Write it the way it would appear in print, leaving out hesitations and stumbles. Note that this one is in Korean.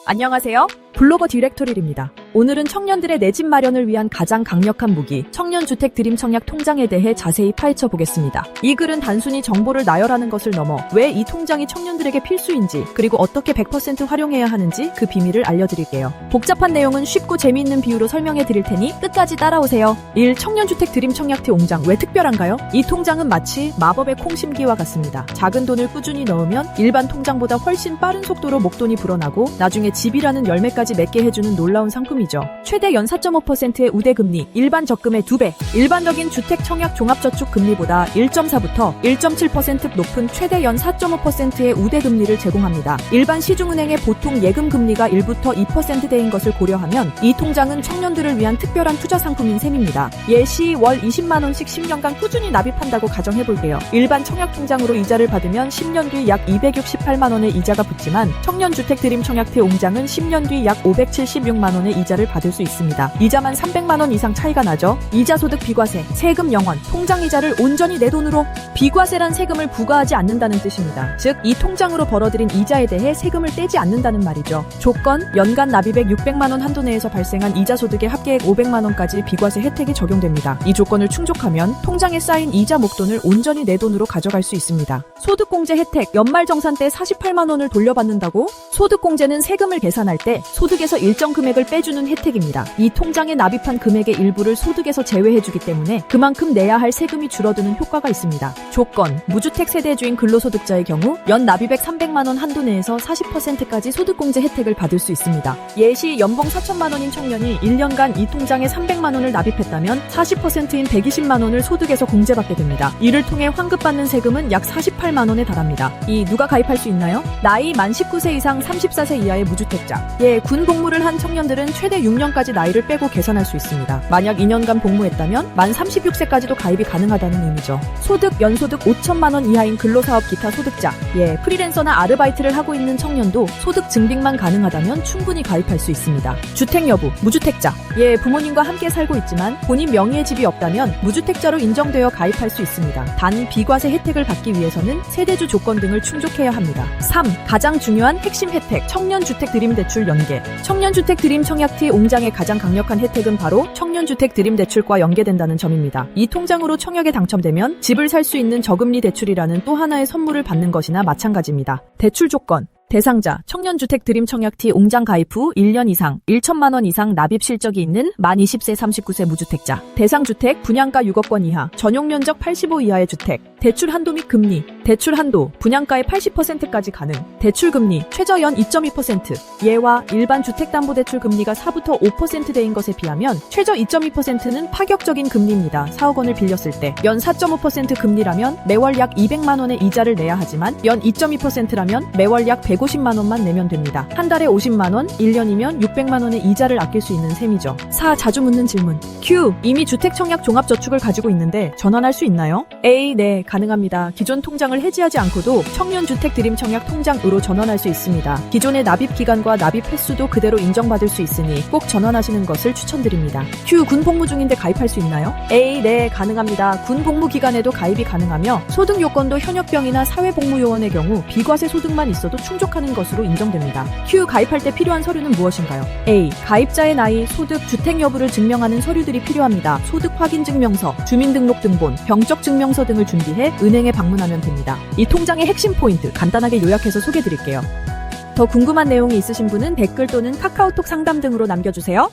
안녕하세요. 블로거 디렉토리입니다. 오늘은 청년들의 내 집 마련을 위한 가장 강력한 무기, 청년주택 드림 청약 통장에 대해 자세히 파헤쳐 보겠습니다. 이 글은 단순히 정보를 나열하는 것을 넘어 왜 이 통장이 청년들에게 필수인지, 그리고 어떻게 100% 활용해야 하는지 그 비밀을 알려드릴게요. 복잡한 내용은 쉽고 재미있는 비유로 설명해 드릴 테니 끝까지 따라오세요. 1. 청년주택 드림 청약티 옹장. 왜 특별한가요? 이 통장은 마치 마법의 콩심기와 같습니다. 작은 돈을 꾸준히 넣으면 일반 통장보다 훨씬 빠른 속도로 목돈이 불어나고 나중에 집이라는 열매까지 맺게 해주는 놀라운 상품이죠. 최대 연 4.5%의 우대금리, 일반 적금의 2배, 일반적인 주택 청약 종합저축 금리보다 1.4부터 1.7% 높은 최대 연 4.5%의 우대금리를 제공합니다. 일반 시중은행의 보통 예금 금리가 1부터 2%대인 것을 고려하면 이 통장은 청년들을 위한 특별한 투자 상품인 셈입니다. 예시 월 20만원씩 10년간 꾸준히 납입한다고 가정해볼게요. 일반 청약 통장으로 이자를 받으면 10년 뒤 약 268만원의 이자가 붙지만 청년주택 드림 청약티 옹장은 10년 뒤 약 576만원의 이자를 받을 수 있습니다. 이자만 300만원 이상 차이가 나죠. 이자 소득 비과세, 세금 영원, 통장 이자를 온전히 내 돈으로. 비과세란 세금을 부과하지 않는다는 뜻입니다. 즉, 이 통장으로 벌어들인 이자에 대해 세금을 떼지 않는다는 말이죠. 조건, 연간 납입액 600만원 한도 내에서 발생한 이자 소득의 합계액 500만원까지 비과세 혜택이 적용됩니다. 이 조건을 충족하면 통장에 쌓인 이자 목돈을 온전히 내 돈으로 가져갈 수 있습니다. 소득공제 혜택, 연말정산 때 48만원을 돌려받는다고? 소득공제는 세금을 계산할 때 소득에서 일정 금액을 빼주는 혜택입니다. 이 통장에 납입한 금액의 일부를 소득에서 제외해주기 때문에 그만큼 내야 할 세금이 줄어드는 효과가 있습니다. 조건, 무주택 세대주인 근로소득자의 경우 연 납입액 300만원 한도 내에서 40%까지 소득공제 혜택을 받을 수 있습니다. 예시 연봉 4천만원인 청년이 1년간 이 통장에 300만원을 납입했다면 40%인 120만원을 소득에서 공제받게 됩니다. 이를 통해 환급받는 세금은 약 48만원에 달합니다. 이 누가 가입할 수 있나요? 나이 만 19세 이상 34세 이하의 무주택자. 군 복무를 한 청년들은 최대 6년까지 나이를 빼고 계산할 수 있습니다. 만약 2년간 복무했다면 만 36세까지도 가입이 가능하다는 의미죠. 소득, 연소득 5천만원 이하인 근로사업 기타 소득자. 프리랜서나 아르바이트를 하고 있는 청년도 소득 증빙만 가능하다면 충분히 가입할 수 있습니다. 주택 여부, 무주택자. 부모님과 함께 살고 있지만 본인 명의의 집이 없다면 무주택자로 인정되어 가입할 수 있습니다. 단, 비과세 혜택을 받기 위해서는 세대주 조건 등을 충족해야 합니다. 3. 가장 중요한 핵심 혜택, 청년주택 드림 대출 연계. 청년주택 드림 청약티 옹장의 가장 강력한 혜택은 바로 청년주택 드림 대출과 연계된다는 점입니다. 이 통장으로 청약에 당첨되면 집을 살 수 있는 저금리 대출이라는 또 하나의 선물을 받는 것이나 마찬가지입니다. 대출 조건. 대상자, 청년주택 드림 청약티 옹장 가입 후 1년 이상, 1천만원 이상 납입 실적이 있는 만 20세 39세 무주택자. 대상주택, 분양가 6억원 이하, 전용 면적 85 이하의 주택. 대출 한도 및 금리. 대출 한도, 분양가의 80%까지 가능. 대출 금리, 최저 연 2.2%. 예와 일반 주택담보대출 금리가 4부터 5%대인 것에 비하면 최저 2.2%는 파격적인 금리입니다. 4억원을 빌렸을 때 연 4.5% 금리라면 매월 약 200만원의 이자를 내야 하지만 연 2.2%라면 매월 약 150만원만 내면 됩니다. 한 달에 50만원, 1년이면 600만원의 이자를 아낄 수 있는 셈이죠. 4. 자주 묻는 질문. Q. 이미 주택청약 종합저축을 가지고 있는데 전환할 수 있나요? A. 네, 가능합니다. 기존 통장을 해지하지 않고도 청년주택 드림 청약 통장으로 전환할 수 있습니다. 기존의 납입 기간과 납입 횟수도 그대로 인정받을 수 있으니 꼭 전환하시는 것을 추천드립니다. Q. 군 복무 중인데 가입할 수 있나요? A. 네, 가능합니다. 군 복무 기간에도 가입이 가능하며 소득 요건도 현역병이나 사회복무요원의 경우 비과세 소득만 있어도 충족하는 것으로 인정됩니다. Q. 가입할 때 필요한 서류는 무엇인가요? A. 가입자의 나이, 소득, 주택 여부를 증명하는 서류들이 필요합니다. 소득 확인 증명서, 주민등록등본, 병적 증명서 등을 준비해 은행에 방문하면 됩니다. 이 통장의 핵심 포인트 간단하게 요약해서 소개드릴게요. 더 궁금한 내용이 있으신 분은 댓글 또는 카카오톡 상담 등으로 남겨주세요.